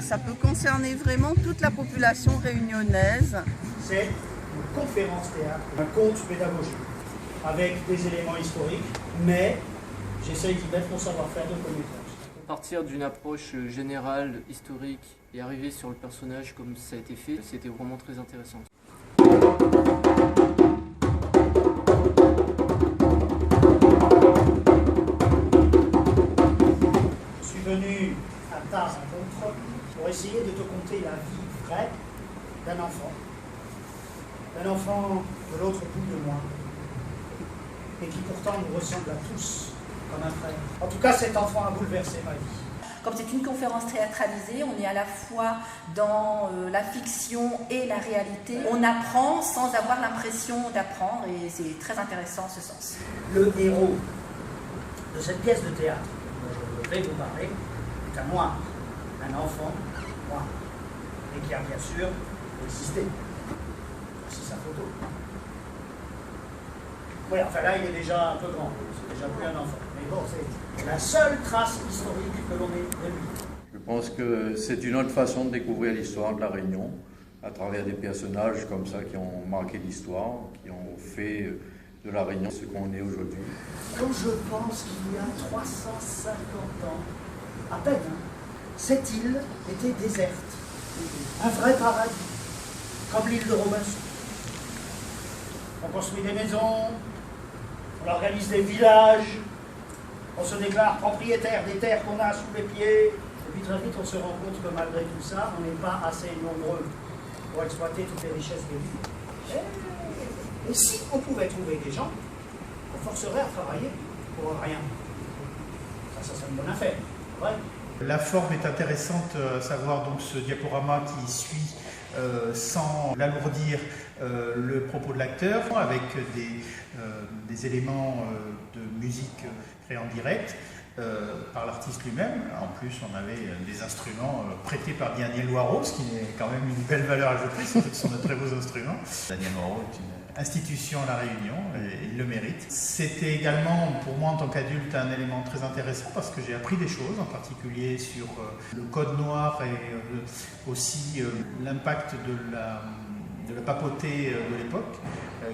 ça peut concerner vraiment toute la population réunionnaise. C'est une conférence théâtre, un conte pédagogique, avec des éléments historiques, mais j'essaye d'y mettre mon savoir-faire de communication. Partir d'une approche générale, historique, et arriver sur le personnage comme ça a été fait, c'était vraiment très intéressant. Je suis venu à ta rencontre pour essayer de te conter la vie vraie d'un enfant de l'autre bout de moi, et qui pourtant nous ressemble à tous comme un frère. En tout cas, cet enfant a bouleversé ma vie. Comme c'est une conférence théâtralisée, on est à la fois dans la fiction et la réalité. On apprend sans avoir l'impression d'apprendre et c'est très intéressant en ce sens. Le héros de cette pièce de théâtre dont je vais vous parler est un noir, un enfant noir, et qui a bien sûr existé. Voici sa photo. Oui, enfin là, il est déjà un peu grand, c'est déjà plus un enfant. Mais bon, c'est la seule trace historique que l'on ait de lui. Je pense que c'est une autre façon de découvrir l'histoire de la Réunion, à travers des personnages comme ça qui ont marqué l'histoire, qui ont fait de la Réunion ce qu'on est aujourd'hui. Quand je pense qu'il y a 350 ans, à peine, cette île était déserte. Un vrai paradis, comme l'île de Robinson. On construit des maisons, on organise des villages, on se déclare propriétaire des terres qu'on a sous les pieds, et puis très vite on se rend compte que malgré tout ça, on n'est pas assez nombreux pour exploiter toutes les richesses de l'île. Et si on pouvait trouver des gens, on forcerait à travailler pour rien. Ça c'est une bonne affaire, c'est vrai. La forme est intéressante, à savoir donc ce diaporama qui suit sans l'alourdir le propos de l'acteur, avec des éléments de musique créés en direct par l'artiste lui-même. En plus, on avait des instruments prêtés par Daniel Loireau, ce qui est quand même une belle valeur ajoutée, surtout que ce sont de très beaux instruments. Daniel Loireau est une institution à La Réunion, et il le mérite. C'était également, pour moi en tant qu'adulte, un élément très intéressant parce que j'ai appris des choses, en particulier sur le code noir et aussi l'impact de la papauté de l'époque,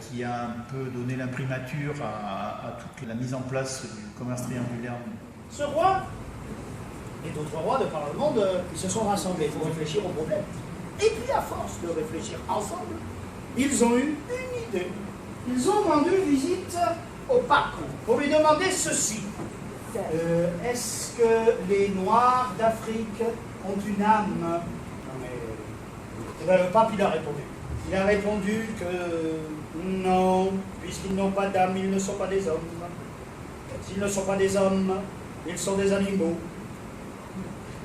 qui a un peu donné l'imprimature à toute la mise en place du commerce triangulaire. Ce roi et d'autres rois de par le monde, ils se sont rassemblés pour réfléchir au problème. Et puis à force de réfléchir ensemble, ils ont eu une idée. Ils ont rendu visite au pape pour lui demander ceci. Est-ce que les Noirs d'Afrique ont une âme? Non mais... Eh bien, le pape, il a répondu. Il a répondu que non, puisqu'ils n'ont pas d'âme, ils ne sont pas des hommes. S'ils ne sont pas des hommes, ils sont des animaux.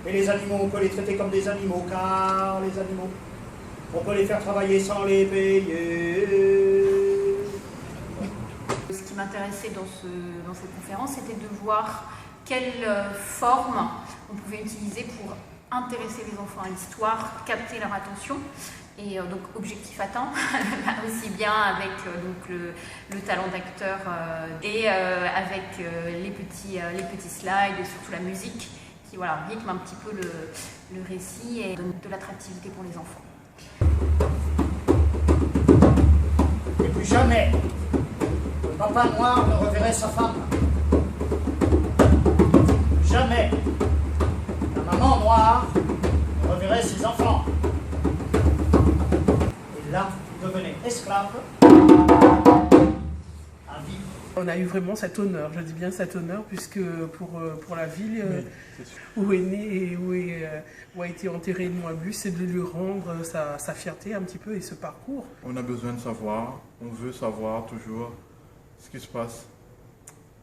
Et les animaux, on peut les traiter comme des animaux, car les animaux, on peut les faire travailler sans les payer. Ce qui m'intéressait dans cette conférence, c'était de voir quelle forme on pouvait utiliser pour intéresser les enfants à l'histoire, capter leur attention. Et donc objectif atteint, aussi bien avec donc le talent d'acteur et avec les petits slides et surtout la musique qui voilà, rythme un petit peu le récit et donne de l'attractivité pour les enfants. Et plus jamais, le papa noir ne reverrait sa femme. Jamais, la maman noire ne reverrait ses enfants. Et là, il devenait esclave à vie. On a eu vraiment cet honneur, je dis bien cet honneur, puisque pour la ville où est né et où a été enterré Noagus, c'est de lui rendre sa fierté un petit peu et ce parcours. On a besoin de savoir, on veut savoir toujours ce qui se passe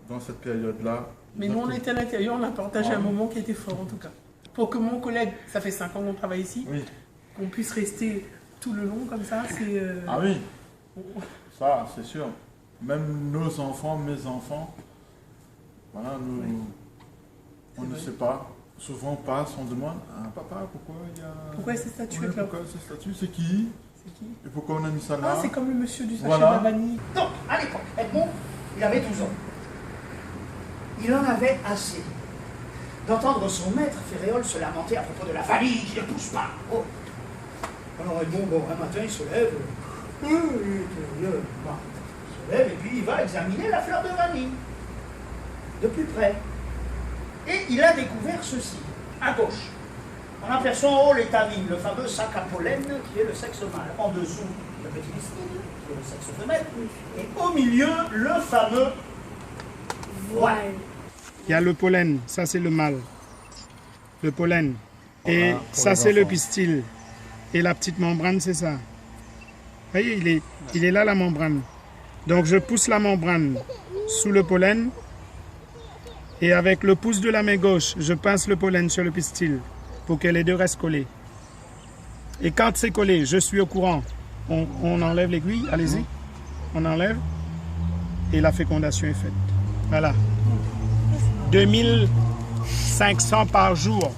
dans cette période-là. Mais nous, on était à l'intérieur, on a partagé un moment qui était fort en tout cas. Pour que mon collègue, ça fait 5 ans qu'on travaille ici, qu'on puisse rester tout le long comme ça, c'est... Ah oui, ça c'est sûr. Même nos enfants, mes enfants, voilà, on ne sait pas. Souvent on passe, on demande, ah papa, pourquoi ces statues là? Pourquoi ces statues? C'est qui? Et pourquoi on a mis ça là? Ah, c'est comme le monsieur du sachet de la vanille. Donc, à l'époque, Edmond, il avait 12 ans. Il en avait assez d'entendre son maître Féréole se lamenter à propos de la vanille qui ne pousse pas. Oh. Alors Edmond, un matin, il se lève. Il se lève et puis il va examiner la fleur de vanille. De plus près. Et il a découvert ceci. À gauche, on aperçoit en haut l'étamine, le fameux sac à pollen qui est le sexe mâle. En dessous, le petit pistil, qui est le sexe femelle. Et au milieu, le fameux voile. Il y a le pollen, ça c'est le mâle. Le pollen. Et Voilà, ça c'est le pistil. Et la petite membrane, c'est ça. Vous voyez, il est là la membrane. Donc je pousse la membrane sous le pollen. Et avec le pouce de la main gauche, je pince le pollen sur le pistil pour que les deux restent collés. Et quand c'est collé, je suis au courant. On enlève l'aiguille, allez-y. On enlève. Et la fécondation est faite. Voilà. 2500 par jour.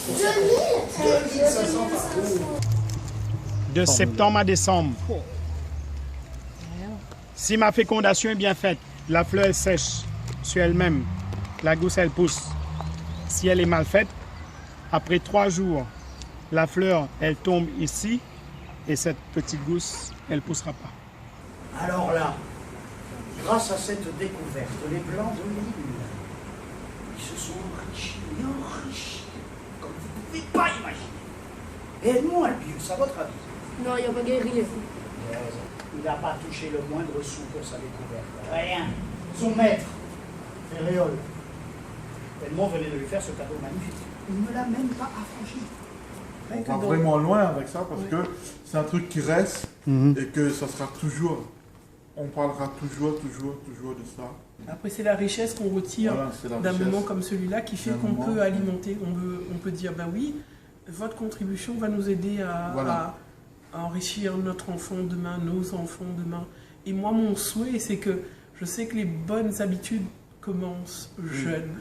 2500 par jour. De septembre à décembre. Si ma fécondation est bien faite, la fleur est sèche sur elle-même. La gousse, elle pousse. Si elle est mal faite, après 3 jours, la fleur, elle tombe ici et cette petite gousse, elle ne poussera pas. Alors là, grâce à cette découverte, les blancs de l'île, ils se sont enrichis, comme vous ne pouvez pas imaginer. Et Edmond Albius, à votre avis? Non, il n'y a pas guéri. Il n'a pas touché le moindre sou pour sa découverte. Rien. Son maître, Féréole. Edmond venait de lui faire ce cadeau magnifique. Il ne l'a même pas affranchi. On va vraiment loin avec ça parce que c'est un truc qui reste et que ça sera toujours, on parlera toujours de ça. Après, c'est la richesse qu'on retire d'un moment comme celui-là qui fait qu'on peut alimenter. On peut dire, ben oui, votre contribution va nous aider à enrichir notre enfant demain, nos enfants demain. Et moi, mon souhait, c'est que je sais que les bonnes habitudes commencent jeunes.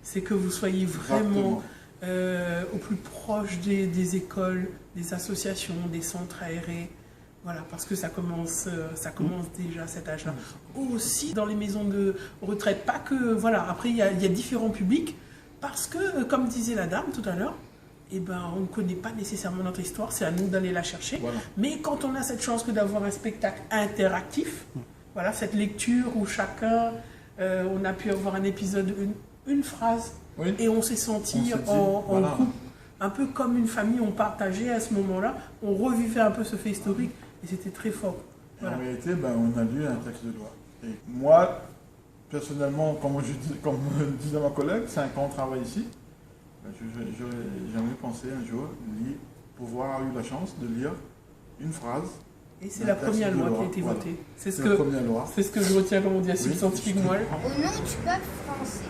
C'est que vous soyez vraiment au plus proche des écoles, des associations, des centres aérés. Voilà, parce que ça commence déjà à cet âge-là. Aussi dans les maisons de retraite, pas que... Voilà, après il y a différents publics, parce que, comme disait la dame tout à l'heure, eh ben, on ne connaît pas nécessairement notre histoire, c'est à nous d'aller la chercher. Voilà. Mais quand on a cette chance que d'avoir un spectacle interactif, voilà, cette lecture où chacun, on a pu avoir un épisode, une phrase, et on s'est senti en groupe, un peu comme une famille, on partageait à ce moment-là, on revivait un peu ce fait historique, et c'était très fort. Voilà. En réalité, on a lu un texte de loi. Et moi, personnellement, comme disait ma collègue, 5 ans de travail ici, j'aurais jamais pensé un jour pouvoir avoir eu la chance de lire une phrase. Et c'est la première loi qui a été votée. C'est ce que je retiens, comme on dit, à substantifique moelle. Au nom du peuple français.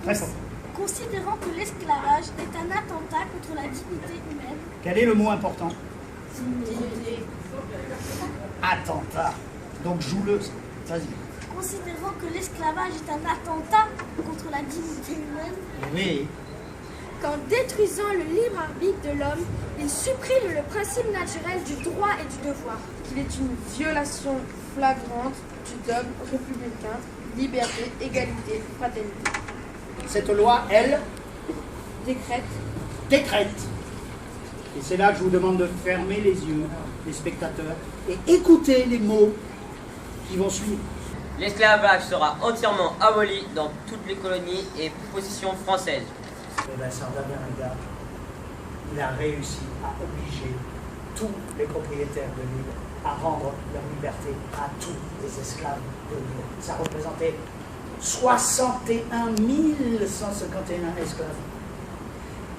Très fort. Considérant que l'esclavage est un attentat contre la dignité humaine. Quel est le mot important? Dignité. Attentat. Donc joue-le. Vas-y. Considérant que l'esclavage est un attentat contre la dignité humaine. Oui. Qu'en détruisant le libre arbitre de l'homme, il supprime le principe naturel du droit et du devoir. Qu'il est une violation flagrante du dogme républicain, liberté, égalité, fraternité. Cette loi, elle, décrète. Et c'est là que je vous demande de fermer les yeux, les spectateurs, et écouter les mots qui vont suivre. L'esclavage sera entièrement aboli dans toutes les colonies et possessions françaises. Eh bien, Sardabernaga, il a réussi à obliger tous les propriétaires de l'île à rendre leur liberté à tous les esclaves de l'île. Ça représentait 61 151 esclaves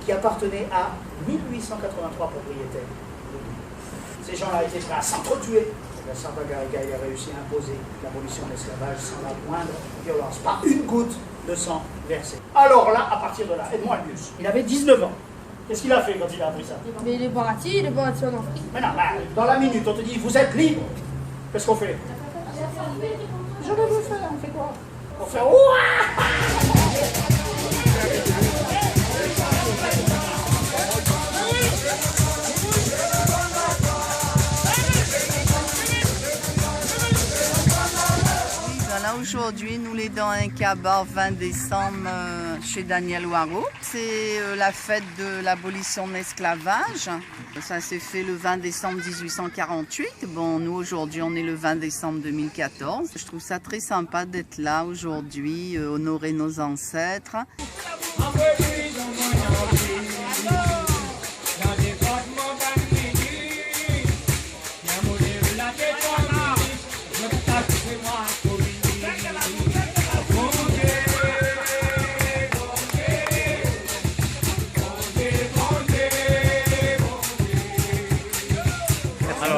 qui appartenaient à 1883 propriétaires de l'île. Ces gens-là étaient prêts à s'entretuer. Sardabernaga, il a réussi à imposer l'abolition de l'esclavage sans la moindre violence, pas une goutte de sang versé. Alors là, à partir de là, Edmond Albius, il avait 19 ans. Qu'est-ce qu'il a fait quand il a appris ça? Mais il est parti en Afrique. Mais non, dans la minute, on te dit, vous êtes libre. Qu'est-ce qu'on fait? Je le veux faire, on fait quoi? On fait ouah! Voilà, aujourd'hui aujourd'hui, nous les dans un cabas 20 décembre chez Daniel Waro. C'est la fête de l'abolition de l'esclavage. Ça s'est fait le 20 décembre 1848. Bon, nous aujourd'hui, on est le 20 décembre 2014. Je trouve ça très sympa d'être là aujourd'hui, honorer nos ancêtres.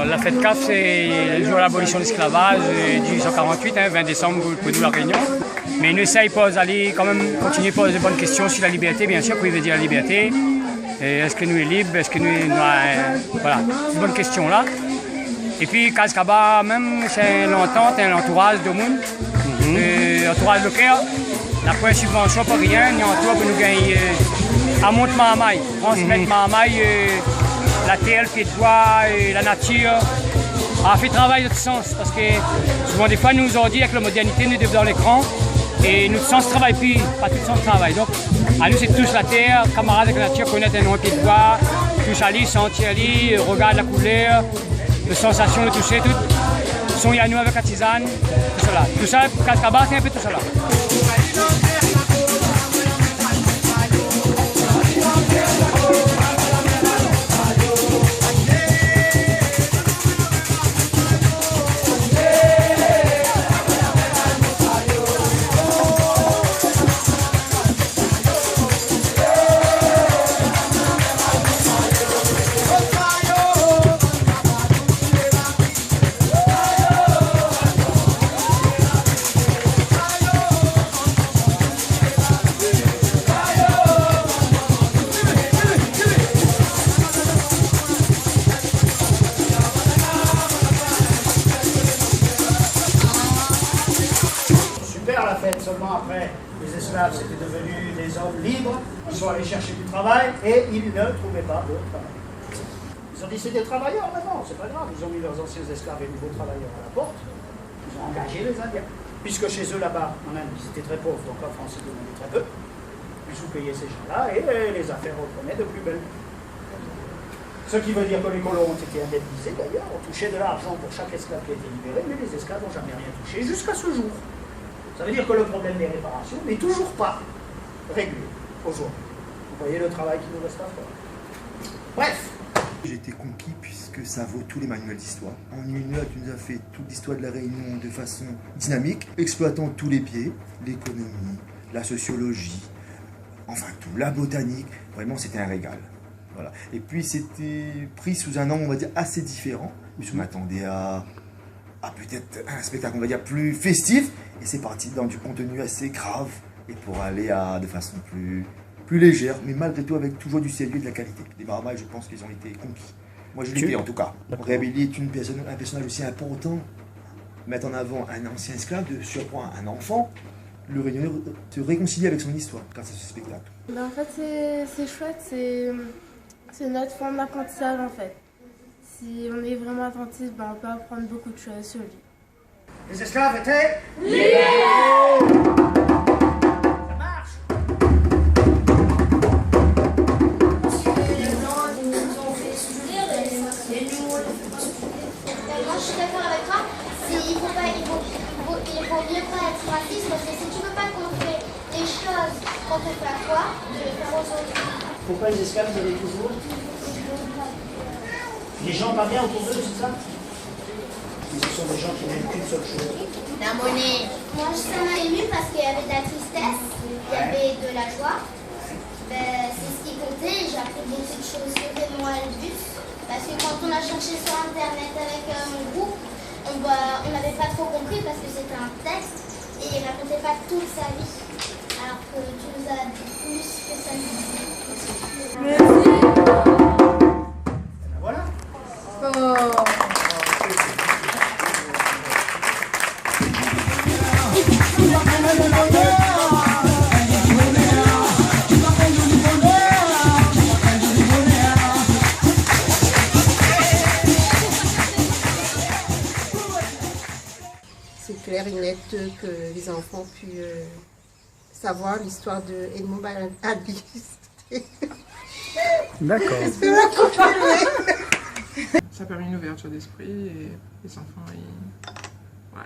La fête CAF, c'est le jour de l'abolition de l'esclavage, 1848, 20 décembre pour nous la Réunion. Mais nous essayons d'aller quand même continuer à poser de bonnes questions sur la liberté, bien sûr, pour y dire la liberté. Est-ce que nous sommes libres, est-ce que nous voilà, ces bonnes questions-là. Et puis, Cascaba, même, c'est l'entente, l'entourage de monde, l'entourage local. La première subvention, pas rien, ni en tout, pour nous gagner à monter Mahamaï, transmettre Mahamaï. La terre, le bois, la nature, a fait travail de tout sens. Parce que souvent des fois nous ont dit avec la modernité, nous devons dans l'écran et notre sens travaille plus, pas tout le sens travail. Donc à nous c'est tous la terre, camarades avec la nature, connaître un nom pied de bois, touche à l'île, sentir l'île, regarde la couleur, les sensations de toucher, tout. Sont à nous avec la tisane, tout cela. Tout ça, Cascaba, c'est un peu tout cela. Seulement après, les esclaves c'était devenus des hommes libres, ils sont allés chercher du travail et ils ne trouvaient pas de travail. Ils ont dit c'est des travailleurs maintenant, c'est pas grave, ils ont mis leurs anciens esclaves et nouveaux travailleurs à la porte, ils ont engagé les Indiens. Puisque chez eux là-bas, en Inde, ils étaient très pauvres, donc en France ils demandaient très peu, ils sous-payaient ces gens-là et les affaires reprenaient de plus belle. Ce qui veut dire que les colons ont été indemnisés d'ailleurs, ont touché de l'argent pour chaque esclave qui a été libéré, mais les esclaves n'ont jamais rien touché jusqu'à ce jour. Ça veut dire que le problème des réparations n'est toujours pas réglé aujourd'hui. Vous voyez le travail qui nous reste à faire. Bref. J'ai été conquis puisque ça vaut tous les manuels d'histoire. En une heure, tu nous as fait toute l'histoire de la Réunion de façon dynamique, exploitant tous les pieds, l'économie, la sociologie, enfin tout, la botanique. Vraiment, c'était un régal. Voilà. Et puis, c'était pris sous un angle, on va dire, assez différent. Je m'attendais à peut-être un spectacle, on va dire, plus festif. Et c'est parti dans du contenu assez grave. Et pour aller de façon plus légère, mais malgré tout avec toujours du sérieux et de la qualité. Les Mahamaï, je pense qu'ils ont été conquis. Moi, je l'ai été en tout cas. Réhabiliter un personnage aussi important, mettre en avant un ancien esclave, de surcroît un enfant, le Réunionnais se réconcilier avec son histoire grâce à ce spectacle. En fait, c'est chouette, c'est notre forme d'apprentissage en fait. Si on est vraiment attentif, on peut apprendre beaucoup de choses sur lui. Les esclaves étaient libérés. Ça marche. Moi je suis d'accord avec toi, il vaut mieux pas être raciste parce que si tu veux pas qu'on fait des choses qu'on te fait à toi, de les faire aux autres. Pourquoi les esclaves vous avez toujours les gens pas bien autour d'eux, c'est ça? Mais ce sont des gens qui n'aiment qu'une seule chose. La monnaie. Moi, ça m'a ému parce qu'il y avait de la tristesse, il y avait de la joie. C'est ce qui comptait. J'ai appris beaucoup de choses sur Raymond Albus. Parce que quand on a cherché sur Internet avec mon groupe, on n'avait pas trop compris parce que c'était un texte et il racontait pas toute sa vie. Alors que tu nous as dit plus que ça nous disait. Merci. Voilà. Oh. C'est clair et net. permettre que les enfants puissent savoir l'histoire de Edmond Albus. D'accord. Ça a permis une ouverture d'esprit et les enfants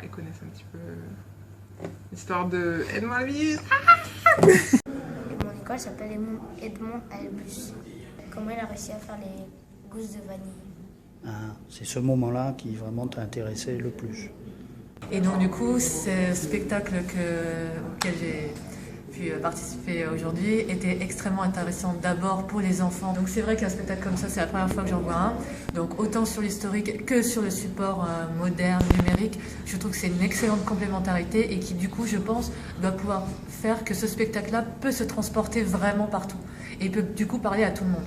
ils connaissent un petit peu l'histoire de Edmond Albus. Mon école s'appelle Edmond Albus. Comment il a réussi à faire les gousses de vanille? C'est ce moment-là qui vraiment t'a intéressé le plus. Et donc du coup, ce spectacle auquel j'ai pu participer aujourd'hui était extrêmement intéressant d'abord pour les enfants. Donc c'est vrai qu'un spectacle comme ça, c'est la première fois que j'en vois un. Donc autant sur l'historique que sur le support moderne, numérique, je trouve que c'est une excellente complémentarité et qui du coup, je pense, doit pouvoir faire que ce spectacle-là peut se transporter vraiment partout et peut du coup parler à tout le monde.